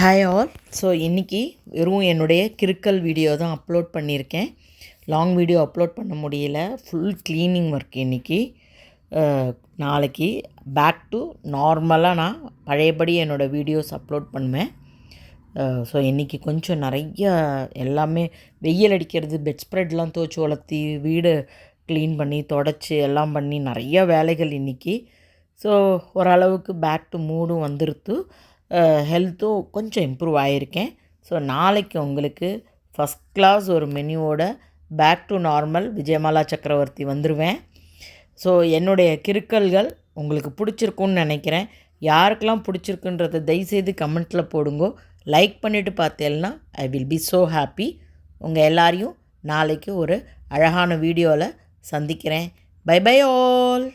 Hi all. So இன்றைக்கி வெறும் என்னுடைய கிறுக்கல் வீடியோ தான் அப்லோட் பண்ணியிருக்கேன். லாங் வீடியோ அப்லோட் பண்ண முடியல. ஃபுல் க்ளீனிங் ஒர்க் இன்றைக்கி. நாளைக்கு பேக் டு நார்மலாக நான் பழையபடி என்னோடய வீடியோஸ் அப்லோட் பண்ணுவேன். ஸோ இன்றைக்கி கொஞ்சம் நிறைய எல்லாமே வெயில் அடிக்கிறது, பெட் ஸ்ப்ரெட்லாம் துவச்சி வளர்த்தி வீடு க்ளீன் பண்ணி தொடச்சி எல்லாம் பண்ணி நிறைய வேலைகள் இன்றைக்கி. ஸோ ஓரளவுக்கு பேக் டு மூடும் வந்துருத்து. ஹெல்த்தும் கொஞ்சம் இம்ப்ரூவ் ஆகியிருக்கேன். ஸோ நாளைக்கு உங்களுக்கு ஃபஸ்ட் கிளாஸ் ஒரு மெனுவோட பேக் டு நார்மல் விஜயமாலா சக்கரவர்த்தி வந்துடுவேன். ஸோ என்னுடைய கிறுக்கல்கள் உங்களுக்கு பிடிச்சிருக்குன்னு நினைக்கிறேன். யாருக்கெல்லாம் பிடிச்சிருக்குன்றதை தயவுசெய்து கமெண்ட்டில் போடுங்கோ. லைக் பண்ணிவிட்டு பார்த்தேன்னா I will be so happy. உங்கள் எல்லாரையும் நாளைக்கு ஒரு அழகான வீடியோவில் சந்திக்கிறேன். Bye bye all.